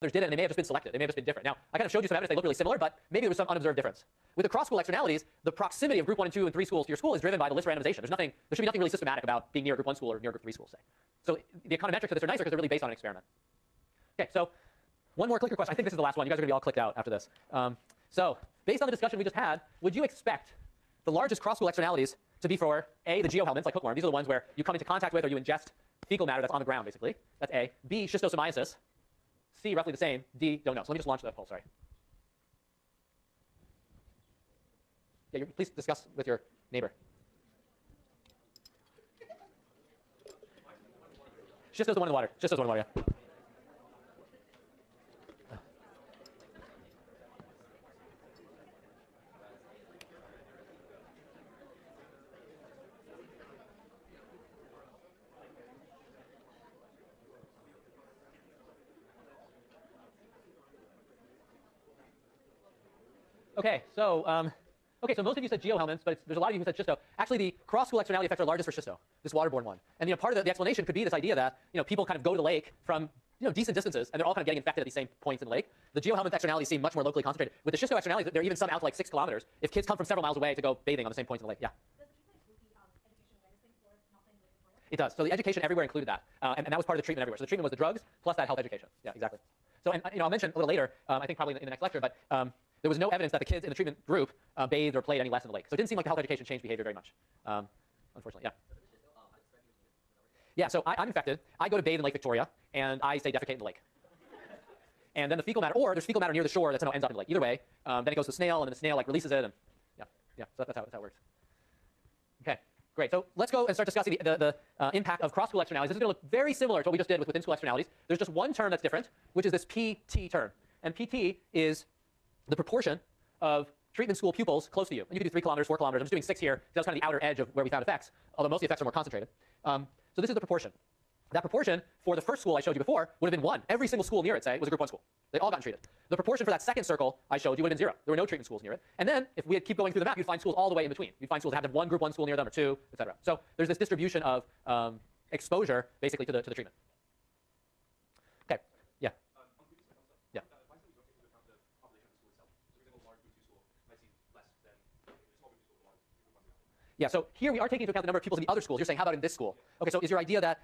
others didn't, and they may have just been selected. They may have just been different. Now, I kind of showed you some evidence they look really similar, but maybe there was some unobserved difference. With the cross-school externalities, the proximity of group 1 and 2 and 3 schools to your school is driven by the list randomization. There should be nothing really systematic about being near a group 1 school or near a group 3 school, say. So the econometrics of this are nicer because they're really based on an experiment. Okay, so one more clicker question. I think this is the last one. You guys are going to be all clicked out after this. So based on the discussion we just had, would you expect the largest cross-school externalities to be for A, the geohelminths, like hookworm. These are the ones where you come into contact with or you ingest fecal matter that's on the ground, basically. That's A. B, schistosomiasis. C, roughly the same. D, don't know. So let me just launch the poll, sorry. Yeah, please discuss with your neighbor. Schisto's the one in the water. Schisto's the one in the water, yeah. Okay, so most of you said geohelminths, but there's a lot of you who said schisto. Actually, the cross-school externality effects are largest for schisto, this waterborne one. And part of the explanation could be this idea that people kind of go to the lake from decent distances, and they're all kind of getting infected at these same points in the lake. The geohelminth externalities seem much more locally concentrated. With the schisto externalities, there are even some out to like 6 kilometers. If kids come from several miles away to go bathing on the same points in the lake, yeah. It does. So the education everywhere included that, and that was part of the treatment everywhere. So the treatment was the drugs plus that health education. Yeah, exactly. So and I'll mention a little later, I think probably in the next lecture, but there was no evidence that the kids in the treatment group bathed or played any less in the lake. So it didn't seem like the health education changed behavior very much, unfortunately. Yeah. Yeah. So I'm infected. I go to bathe in Lake Victoria, and I say defecate in the lake. And then the fecal matter, or there's fecal matter near the shore that somehow ends up in the lake. Either way, then it goes to the snail, and then the snail releases it, and yeah. So that's how it works. Okay. Great. So let's go and start discussing the impact of cross-school externalities. This is going to look very similar to what we just did with within-school externalities. There's just one term that's different, which is this PT term. And PT is the proportion of treatment school pupils close to you. And you can do 3 kilometers, 4 kilometers. I'm just doing 6 here. That's kind of the outer edge of where we found effects, although most of the effects are more concentrated. So this is the proportion. That proportion for the first school I showed you before would have been 1. Every single school near it, say, was a group 1 school. They all got treated. The proportion for that second circle I showed you would have been 0. There were no treatment schools near it. And then if we keep going through the map, you'd find schools all the way in between. You'd find schools that have 1 group 1 school near them or 2, etc. So there's this distribution of exposure basically to the treatment. Okay. Yeah. Yeah. Yeah, so here we are taking into account the number of pupils in the other schools. You're saying, how about in this school? Okay, so is your idea that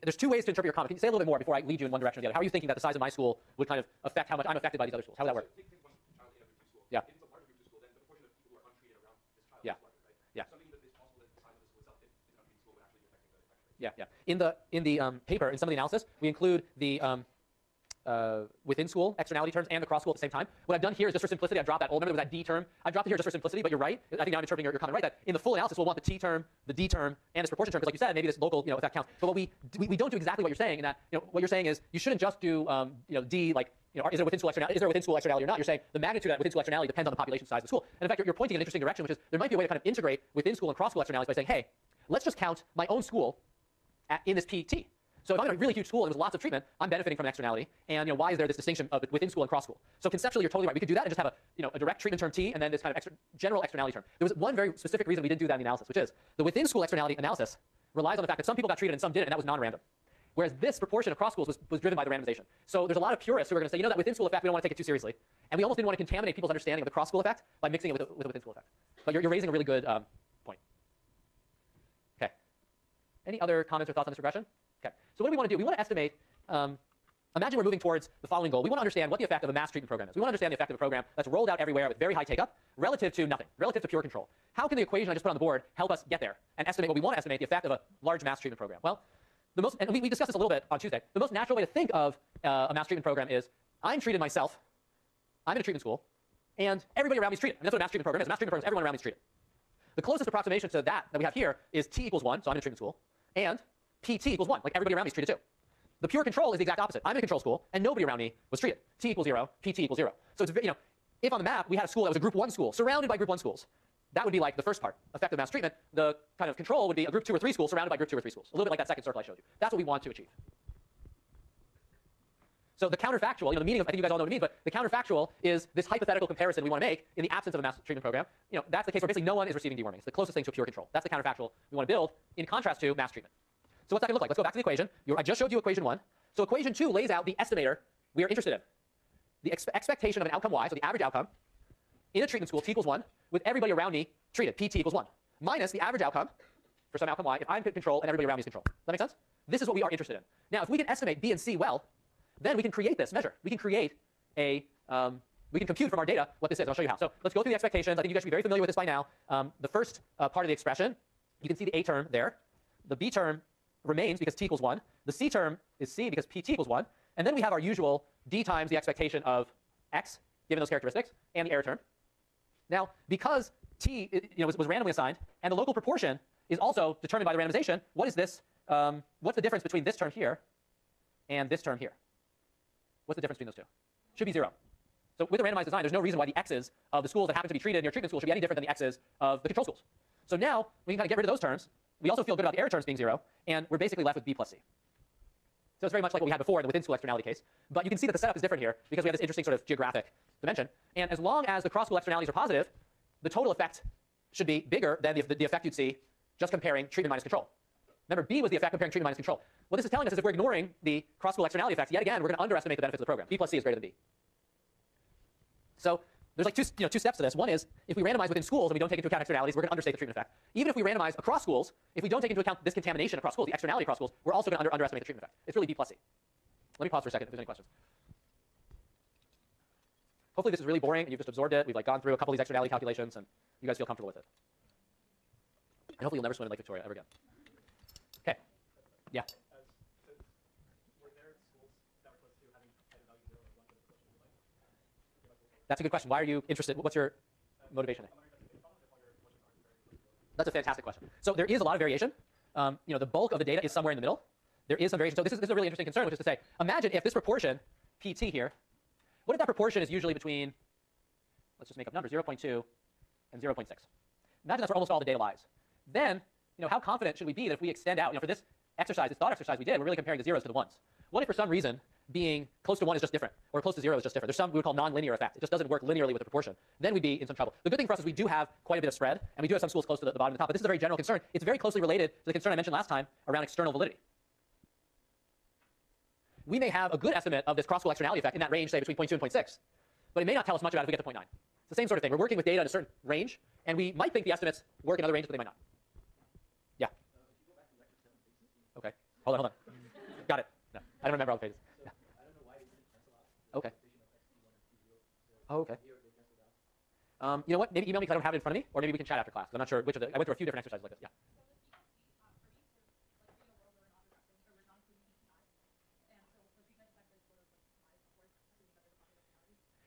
there's 2 ways to interpret your comment. Can you say a little bit more before I lead you in one direction or the other? How are you thinking that the size of my school would kind of affect how much I'm affected by these other schools? How would that work? Yeah. Yeah. Yeah. Yeah, yeah. In the paper, in some of the analysis, we include the within school externality terms and the cross school at the same time. What I've done here is just for simplicity, I dropped that old, remember there was that D term? I dropped it here just for simplicity, but you're right. I think now I'm interpreting your comment right, that in the full analysis, we'll want the T term, the D term, and this proportion term, because like you said, maybe this local effect counts. But what we don't do exactly what you're saying, in that what you're saying is you shouldn't just do D, like, is there a within school externality or not? You're saying the magnitude of that within school externality depends on the population size of the school. And in fact, you're pointing in an interesting direction, which is there might be a way to kind of integrate within school and cross school externalities by saying, hey, let's just count my own school in this PT. So if I'm in a really huge school and there's lots of treatment, I'm benefiting from an externality. And why is there this distinction of within school and cross school? So conceptually, you're totally right. We could do that and just have a direct treatment term T and then this kind of general externality term. There was one very specific reason we didn't do that in the analysis, which is the within school externality analysis relies on the fact that some people got treated and some didn't, and that was non-random. Whereas this proportion of cross schools was driven by the randomization. So there's a lot of purists who are going to say, that within school effect, we don't want to take it too seriously. And we almost didn't want to contaminate people's understanding of the cross school effect by mixing it with a within school effect. But you're raising a really good point. Okay. Any other comments or thoughts on this regression? Okay. So what do we want to do? We want to estimate, imagine we're moving towards the following goal. We want to understand what the effect of a mass treatment program is. We want to understand the effect of a program that's rolled out everywhere with very high take-up relative to nothing, relative to pure control. How can the equation I just put on the board help us get there and estimate what we want to estimate, the effect of a large mass treatment program? Well, and we discussed this a little bit on Tuesday. The most natural way to think of a mass treatment program is I'm treated myself, I'm in a treatment school, and everybody around me is treated. And that's what a mass treatment program is. A mass treatment program is everyone around me is treated. The closest approximation to that we have here is T equals 1, so I'm in a treatment school, and PT equals 1, like everybody around me is treated too. The pure control is the exact opposite. I'm in a control school, and nobody around me was treated. T equals 0, PT equals 0. So it's, if on the map we had a school that was a group 1 school, surrounded by group 1 schools, that would be like the first part, effective mass treatment. The kind of control would be a group 2 or 3 school surrounded by group 2 or 3 schools. A little bit like that second circle I showed you. That's what we want to achieve. So the counterfactual, the meaning of, I think you guys all know what it means, but the counterfactual is this hypothetical comparison we want to make in the absence of a mass treatment program. That's the case where basically no one is receiving deworming. It's the closest thing to a pure control. That's the counterfactual we want to build in contrast to mass treatment. So what's that going to look like? Let's go back to the equation. I just showed you equation 1. So equation 2 lays out the estimator we are interested in the expectation of an outcome y, so the average outcome, in a treatment school, t equals 1, with everybody around me treated, pt equals 1, minus the average outcome for some outcome y if I'm in control and everybody around me is in control. Does that make sense? This is what we are interested in. Now, if we can estimate b and c well, then we can create this measure. We can create a, we can compute from our data what this is. I'll show you how. So let's go through the expectations. I think you guys should be very familiar with this by now. The first part of the expression, you can see the a term there. The b term remains because t equals 1. The c term is c because pt equals 1. And then we have our usual d times the expectation of x, given those characteristics, and the error term. Now, because t was randomly assigned, and the local proportion is also determined by the randomization, what is this? What's the difference between this term here and this term here? What's the difference between those two? Should be 0. So with a randomized design, there's no reason why the x's of the schools that happen to be treated in your treatment school should be any different than the x's of the control schools. So now we can kind of get rid of those terms. We also feel good about the error terms being 0, and we're basically left with b plus c. So it's very much like what we had before in the within school externality case. But you can see that the setup is different here because we have this interesting sort of geographic dimension. And as long as the cross school externalities are positive, the total effect should be bigger than the effect you'd see just comparing treatment minus control. Remember, B was the effect comparing treatment minus control. What this is telling us is if we're ignoring the cross school externality effects, yet again, we're going to underestimate the benefits of the program. B plus C is greater than B. So there's like two steps to this. One is if we randomize within schools and we don't take into account externalities, we're going to understate the treatment effect. Even if we randomize across schools, if we don't take into account this contamination across schools, the externality across schools, we're also going to underestimate the treatment effect. It's really B plus C. Let me pause for a second if there's any questions. Hopefully this is really boring and you've just absorbed it. We've like gone through a couple of these externality calculations and you guys feel comfortable with it. And hopefully you'll never swim in Lake Victoria ever again. Okay. Yeah. That's a good question. Why are you interested? What's your motivation there? That's a fantastic question. So there is a lot of variation. The bulk of the data is somewhere in the middle. There is some variation. So this is a really interesting concern, which is to say, imagine if this proportion, pt here, what if that proportion is usually between, let's just make up numbers, 0.2 and 0.6. Imagine that's where almost all the data lies. Then, how confident should we be that if we extend out, for this exercise, this thought exercise we did, we're really comparing the zeros to the ones. What if for some reason being close to 1 is just different, or close to 0 is just different? There's some we would call nonlinear effect. It just doesn't work linearly with the proportion. Then we'd be in some trouble. The good thing for us is we do have quite a bit of spread, and we do have some schools close to the bottom and the top, but this is a very general concern. It's very closely related to the concern I mentioned last time around external validity. We may have a good estimate of this cross-school externality effect in that range, say between 0.2 and 0.6, but it may not tell us much about it if we get to 0.9. It's the same sort of thing. We're working with data in a certain range, and we might think the estimates work in other ranges, but they might not. Yeah. Okay. Hold on. Got it. No, I don't remember all the pages. Yeah. Okay. Oh, okay. You know what? Maybe email me because I don't have it in front of me, or maybe we can chat after class. I'm not sure which of the. I went through a few different exercises like this. Yeah.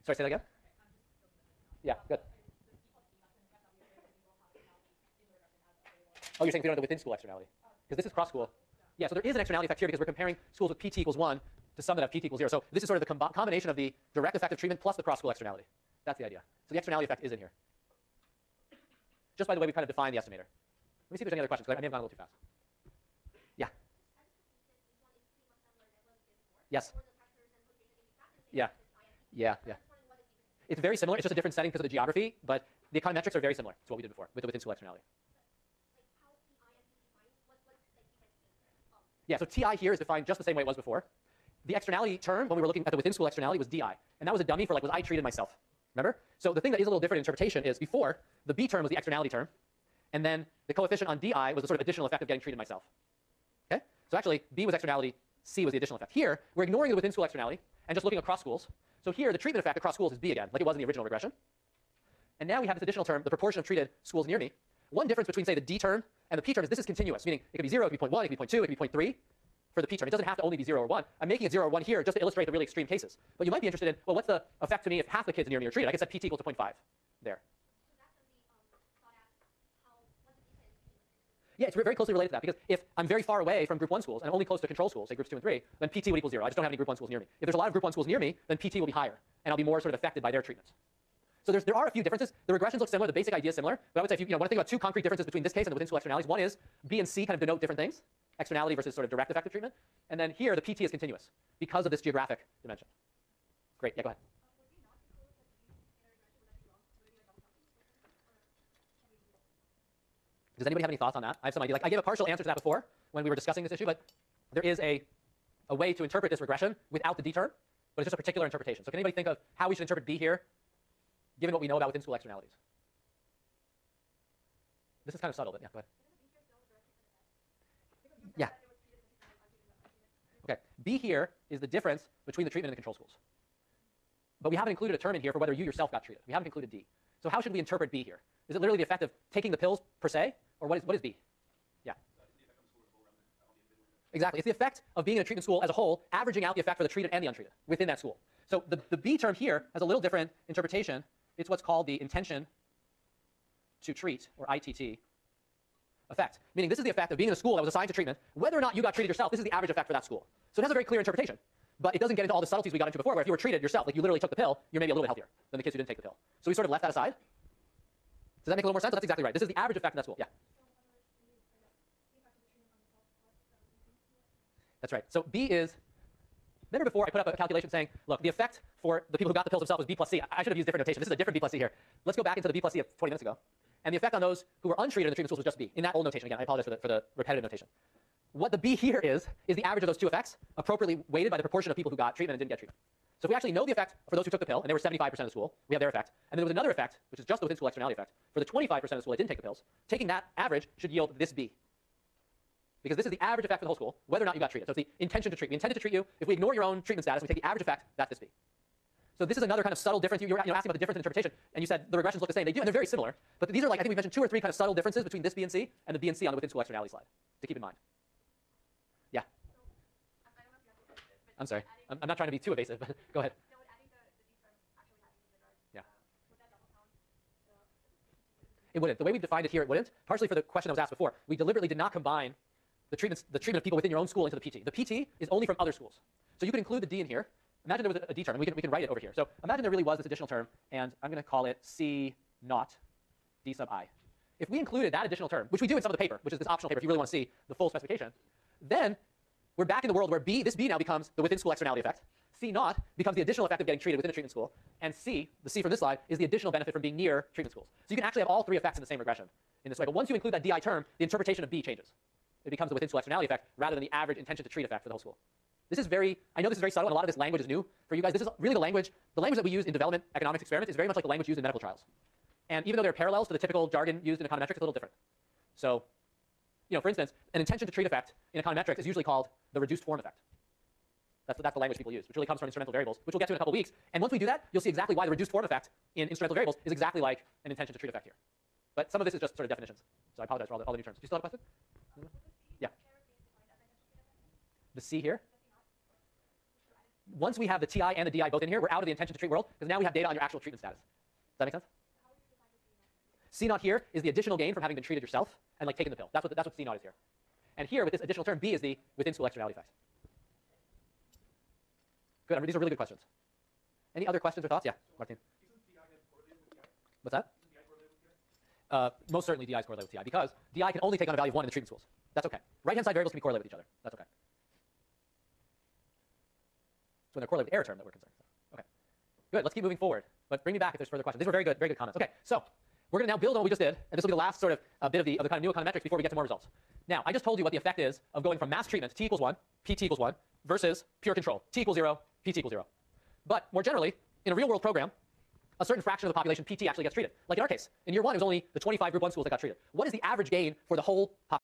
Sorry, say that again? Yeah, good. Oh, you're saying we don't have the within school externality? Because this is cross school. Yeah, so there is an externality effect here because we're comparing schools with pt equals 1 to some that have pt equals 0. So this is sort of the combination of the direct effect of treatment plus the cross school externality. That's the idea. So the externality effect is in here. Just by the way, we kind of defined the estimator. Let me see if there's any other questions, because I may have gone a little too fast. Yeah. Yes. Yeah. Yeah. It's very similar. It's just a different setting because of the geography, but the econometrics are very similar to what we did before with the within school externality. Yeah, so TI here is defined just the same way it was before. The externality term, when we were looking at the within school externality, was DI. And that was a dummy for like, was I treated myself? Remember? So the thing that is a little different in interpretation is before, the B term was the externality term, and then the coefficient on DI was the sort of additional effect of getting treated myself. Okay? So actually, B was externality, C was the additional effect. Here, we're ignoring the within school externality and just looking across schools. So here, the treatment effect across schools is B again, like it was in the original regression. And now we have this additional term, the proportion of treated schools near me. One difference between, say, the D term and the P term is this is continuous, meaning it could be 0, it could be 0.1, it could be 0.2, it could be 0.3 for the P term. It doesn't have to only be 0 or 1. I'm making it 0 or 1 here just to illustrate the really extreme cases. But you might be interested in, well, what's the effect to me if half the kids near me are treated? I could set PT equals to 0.5 there. Yeah, it's very closely related to that, because if I'm very far away from group 1 schools and I'm only close to control schools, say groups 2 and 3, then PT would equal 0. I just don't have any group 1 schools near me. If there's a lot of group 1 schools near me, then PT will be higher, and I'll be more sort of affected by their treatments. So there are a few differences. The regressions look similar. The basic idea is similar. But I would say if you want to think about two concrete differences between this case and the within school externalities, one is B and C kind of denote different things, externality versus sort of direct effective treatment. And then here, the PT is continuous because of this geographic dimension. Great. Yeah, go ahead. Does anybody have any thoughts on that? I have some idea. Like I gave a partial answer to that before when we were discussing this issue, but there is a way to interpret this regression without the D term, but but it's just a particular interpretation. So can anybody think of how we should interpret B here, given what we know about within school externalities? This is kind of subtle, but yeah, go ahead. Yeah. Okay, B here is the difference between the treatment and the control schools. But we haven't included a term in here for whether you yourself got treated. We haven't included D. So how should we interpret B here? Is it literally the effect of taking the pills per se, or what is B? Yeah. Exactly. It's the effect of being in a treatment school as a whole, averaging out the effect for the treated and the untreated within that school. So the B term here has a little different interpretation. It's what's called the intention to treat, or ITT, effect. Meaning this is the effect of being in a school that was assigned to treatment. Whether or not you got treated yourself, this is the average effect for that school. So it has a very clear interpretation. But it doesn't get into all the subtleties we got into before, where if you were treated yourself, like you literally took the pill, you're maybe a little bit healthier than the kids who didn't take the pill. So we sort of left that aside. Does that make a little more sense? So that's exactly right. This is the average effect in that school. Yeah. That's right. So B is, remember before I put up a calculation saying, look, the effect for the people who got the pills themselves was B plus C. I should have used different notation. This is a different B plus C here. Let's go back into the B plus C of 20 minutes ago. And the effect on those who were untreated in the treatment schools was just B, in that old notation. Again, I apologize for the repetitive notation. What the B here is the average of those two effects, appropriately weighted by the proportion of people who got treatment and didn't get treatment. So if we actually know the effect for those who took the pill, and they were 75% of the school, we have their effect. And then there was another effect, which is just the within school externality effect, for the 25% of the school that didn't take the pills. Taking that average should yield this B. Because this is the average effect for the whole school, whether or not you got treated. So it's the intention to treat. We intended to treat you. If we ignore your own treatment status, we take the average effect, that's this B. So this is another kind of subtle difference. You were asking about the difference in interpretation, and you said the regressions look the same. They do, and they're very similar. But these are like, I think we mentioned 2 or 3 kind of subtle differences between this B and C and the B and C on the within school externality slide to keep in mind. Yeah. I'm sorry. I'm not trying to be too evasive, but go ahead. Yeah. It wouldn't. The way we've defined it here, it wouldn't. Partially for the question that was asked before. We deliberately did not combine the treatment of people within your own school into the PT. The PT is only from other schools. So you could include the D in here. Imagine there was a D term, and we can write it over here. So imagine there really was this additional term, and I'm going to call it C naught D sub I. If we included that additional term, which we do in some of the paper, which is this optional paper if you really want to see the full specification, then we're back in the world where this B now becomes the within school externality effect. C naught becomes the additional effect of getting treated within a treatment school. And C, the C from this slide, is the additional benefit from being near treatment schools. So you can actually have all 3 effects in the same regression in this way. But once you include that DI term, the interpretation of B changes. It becomes the within school externality effect rather than the average intention to treat effect for the whole school. This is I know this is very subtle, and a lot of this language is new for you guys. This is really the language that we use in development economics experiments is very much like the language used in medical trials. And even though there are parallels to the typical jargon used in econometrics, it's a little different. So, for instance, an intention to treat effect in econometrics is usually called the reduced form effect. That's the language people use, which really comes from instrumental variables, which we'll get to in a couple weeks. And once we do that, you'll see exactly why the reduced form effect in instrumental variables is exactly like an intention to treat effect here. But some of this is just sort of definitions. So I apologize for all the new terms. Do you still have a question? Yeah. The C here? Once we have the TI and the DI both in here, we're out of the intention to treat world, because now we have data on your actual treatment status. Does that make sense? C naught here is the additional gain from having been treated yourself and like taking the pill. That's what C naught is here. And here with this additional term, B is the within school externality effect. Good. These are really good questions. Any other questions or thoughts? Yeah, Martin. What's that? Most certainly DI is correlated with TI, because DI can only take on a value of 1 in the treatment schools. That's okay. Right-hand side variables can be correlated with each other. That's okay. It's when they're correlated with error term that we're concerned. Okay. Good. Let's keep moving forward. But bring me back if there's further questions. These were very good comments. Okay. So we're going to now build on what we just did, and this will be the last sort of bit of the kind of new econometrics before we get to more results. Now, I just told you what the effect is of going from mass treatment, T equals 1, PT equals 1, versus pure control, T equals 0, PT equals 0. But more generally, in a real-world program, a certain fraction of the population, PT, actually gets treated. Like in our case, in year 1, it was only the 25 group 1 schools that got treated. What is the average gain for the whole population?